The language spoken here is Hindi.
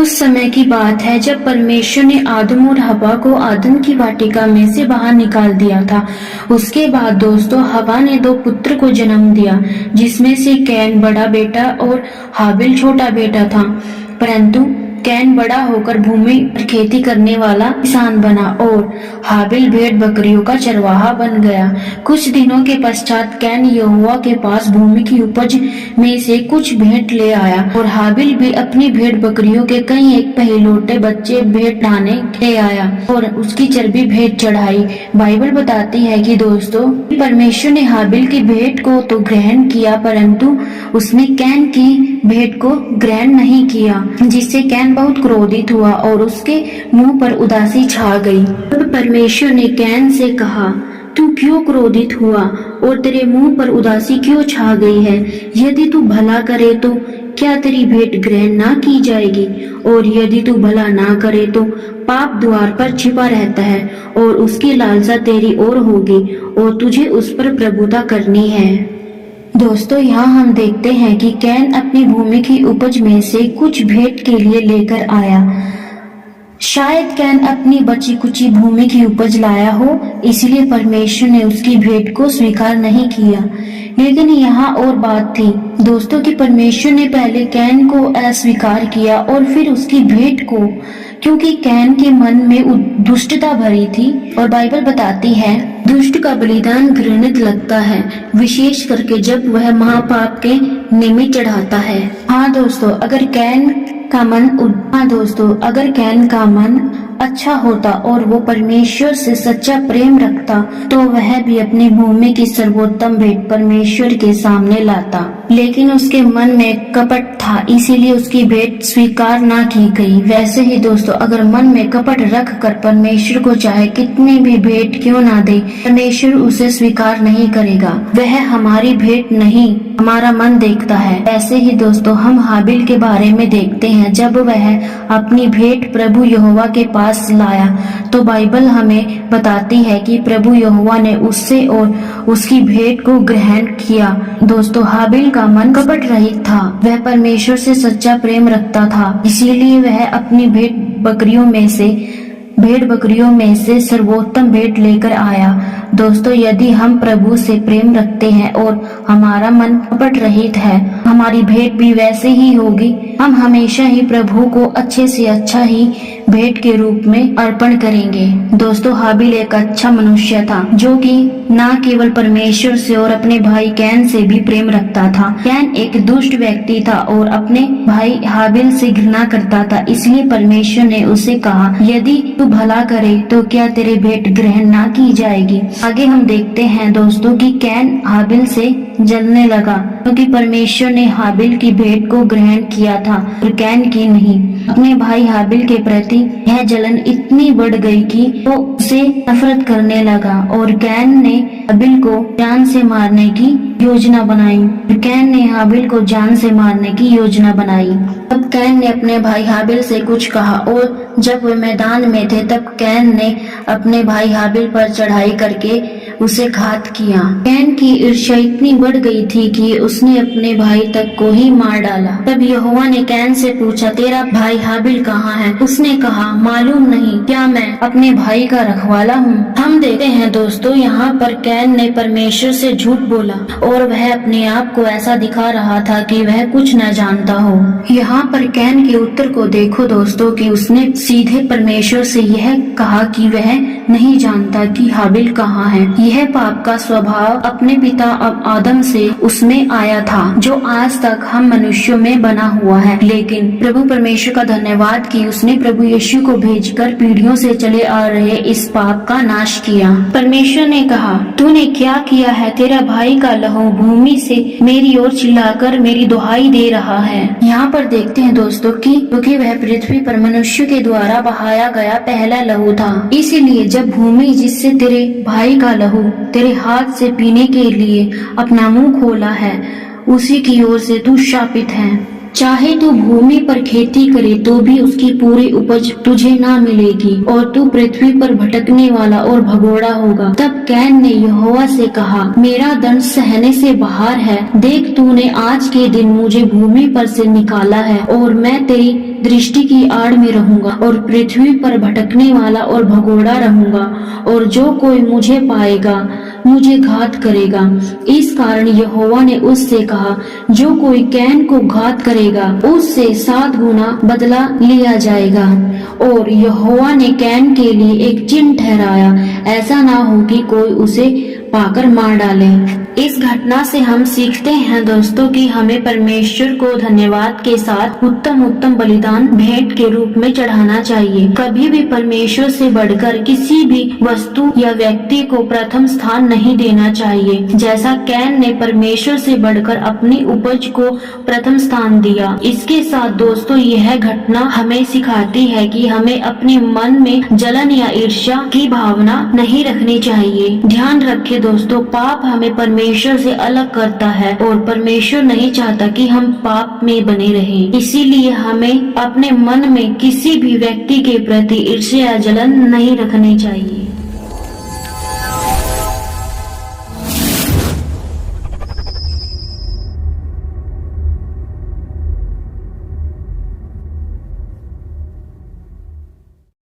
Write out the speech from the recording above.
उस समय की बात है जब परमेश्वर ने आदम और हवा को आदम की वाटिका में से बाहर निकाल दिया था। उसके बाद दोस्तों हवा ने 2 पुत्र को जन्म दिया, जिसमें से कैन बड़ा बेटा और हाबिल छोटा बेटा था। परंतु कैन बड़ा होकर भूमि पर खेती करने वाला किसान बना और हाबिल भेड़ बकरियों का चरवाहा बन गया। कुछ दिनों के पश्चात कैन यहोवा के पास भूमि की उपज में से कुछ भेंट ले आया और हाबिल भी अपनी भेड़ बकरियों के कई एक पहिलौठे बच्चे भेंट लाने ले आया और उसकी चर्बी भेंट चढ़ाई। बाइबल बताती है कि दोस्तों परमेश्वर ने हाबिल की भेंट को तो ग्रहण किया, परंतु उसने कैन की भेंट को ग्रहण नहीं किया, जिससे कैन बहुत क्रोधित हुआ और उसके मुंह पर उदासी छा गई। तब परमेश्वर ने कैन से कहा, तू क्यों क्रोधित हुआ और तेरे मुंह पर उदासी क्यों छा गई है? यदि तू भला करे तो क्या तेरी भेंट ग्रहण ना की जाएगी? और यदि तू भला ना करे तो पाप द्वार पर छिपा रहता है और उसकी लालसा तेरी ओर होगी और तुझे उस पर प्रभुता करनी है। दोस्तों यहाँ हम देखते हैं कि कैन अपनी भूमि की उपज में से कुछ भेंट के लिए लेकर आया। शायद कैन अपनी बची कुची भूमि की उपज लाया हो, इसलिए परमेश्वर ने उसकी भेंट को स्वीकार नहीं किया। लेकिन यहाँ और बात थी दोस्तों कि परमेश्वर ने पहले कैन को अस्वीकार किया और फिर उसकी भेंट को, क्योंकि कैन के मन में दुष्टता भरी थी और बाइबल बताती है दुष्ट का बलिदान घृणित लगता है, विशेष करके जब वह महापाप के निमित्त चढ़ाता है। हाँ दोस्तों, अगर कैन का मन अच्छा होता और वो परमेश्वर से सच्चा प्रेम रखता तो वह भी अपनी भूमि की सर्वोत्तम भेंट परमेश्वर के सामने लाता, लेकिन उसके मन में कपट था, इसीलिए उसकी भेंट स्वीकार ना की गई। वैसे ही दोस्तों अगर मन में कपट रख कर परमेश्वर को चाहे कितनी भी भेंट क्यों ना दे, परमेश्वर उसे स्वीकार नहीं करेगा। वह हमारी भेंट नहीं, हमारा मन देखता है। ऐसे ही दोस्तों हम हाबिल के बारे में देखते हैं। जब वह अपनी भेंट प्रभु यहोवा के पास लाया तो बाइबल हमें बताती है कि प्रभु यहोवा ने उससे और उसकी भेंट को ग्रहण किया। दोस्तों हाबिल का मन कपट रहित था, वह परमेश्वर से सच्चा प्रेम रखता था, इसीलिए वह अपनी भेड़ बकरियों में से सर्वोत्तम भेंट लेकर आया। दोस्तों यदि हम प्रभु से प्रेम रखते हैं और हमारा मन कपट रहित है, हमारी भेंट भी वैसे ही होगी। हम हमेशा ही प्रभु को अच्छे से अच्छा ही भेंट के रूप में अर्पण करेंगे। दोस्तों हाबिल एक अच्छा मनुष्य था जो कि न केवल परमेश्वर से और अपने भाई कैन से भी प्रेम रखता था। कैन एक दुष्ट व्यक्ति था और अपने भाई हाबिल से घृणा करता था, इसलिए परमेश्वर ने उसे कहा, यदि तू भला करे तो क्या तेरे भेंट ग्रहण ना की जाएगी। आगे हम देखते हैं दोस्तों कि कैन हाबिल से जलने लगा क्योंकि परमेश्वर ने हाबिल की भेंट को ग्रहण किया था और कैन की नहीं। अपने भाई हाबिल के प्रति यह जलन इतनी बढ़ गई कि वो उसे नफरत करने लगा और कैन ने हाबिल को जान से मारने की योजना बनाई। तब कैन ने अपने भाई हाबिल से कुछ कहा और जब वे मैदान में थे तब कैन ने अपने भाई हाबिल पर चढ़ाई करके उसे घात किया। कैन की ईर्ष्या इतनी बढ़ गई थी कि उसने अपने भाई तक को ही मार डाला। तब यहोवा ने कैन से पूछा, तेरा भाई हाबिल कहाँ है? उसने कहा, मालूम नहीं, क्या मैं अपने भाई का रखवाला हूँ? हम देखते हैं दोस्तों यहाँ पर कैन ने परमेश्वर से झूठ बोला और वह अपने आप को ऐसा दिखा रहा था कि वह कुछ न जानता हो। यहाँ पर कैन के उत्तर को देखो दोस्तों कि उसने सीधे परमेश्वर से यह कहा कि वह नहीं जानता कि हाबिल कहाँ है। यह पाप का स्वभाव अपने पिता आदम से उसमें आया था, जो आज तक हम मनुष्यों में बना हुआ है। लेकिन प्रभु परमेश्वर का धन्यवाद कि उसने प्रभु यीशु को भेजकर पीढ़ियों से चले आ रहे इस पाप का नाश किया। परमेश्वर ने कहा, तूने क्या किया है? तेरा भाई का लहू भूमि से मेरी ओर चिल्लाकर मेरी दुहाई दे रहा है। यहाँ पर देखते हैं दोस्तों कि क्योंकि वह पृथ्वी पर मनुष्य के द्वारा बहाया गया पहला लहू था, इसीलिए जब भूमि जिससे तेरे भाई का लहू तेरे हाथ से पीने के लिए अपना मुंह खोला है, उसी की ओर से तू शापित है। चाहे तू भूमि पर खेती करे तो भी उसकी पूरी उपज तुझे ना मिलेगी और तू पृथ्वी पर भटकने वाला और भगोड़ा होगा। तब कैन ने यहोवा से कहा, मेरा दंड सहने से बाहर है। देख, तूने आज के दिन मुझे भूमि पर से निकाला है और मैं तेरी दृष्टि की आड़ में रहूंगा और पृथ्वी पर भटकने वाला और भगोड़ा रहूंगा, और जो कोई मुझे पाएगा मुझे घात करेगा। इस कारण यहोवा ने उससे कहा, जो कोई कैन को घात करेगा उससे 7 गुना बदला लिया जाएगा। और यहोवा ने कैन के लिए एक चिन्ह ठहराया, ऐसा ना हो कि कोई उसे पाकर मार डाले। इस घटना से हम सीखते हैं दोस्तों कि हमें परमेश्वर को धन्यवाद के साथ उत्तम बलिदान भेंट के रूप में चढ़ाना चाहिए। कभी भी परमेश्वर से बढ़कर किसी भी वस्तु या व्यक्ति को प्रथम स्थान नहीं देना चाहिए, जैसा कैन ने परमेश्वर से बढ़कर अपनी उपज को प्रथम स्थान दिया। इसके साथ दोस्तों यह घटना हमें सिखाती है कि हमें अपने मन में जलन या ईर्ष्या की भावना नहीं रखनी चाहिए। ध्यान रखें दोस्तों, पाप हमें परमेश्वर से अलग करता है और परमेश्वर नहीं चाहता कि हम पाप में बने रहें। इसीलिए हमें अपने मन में किसी भी व्यक्ति के प्रति ईर्ष्या या जलन नहीं रखनी चाहिए।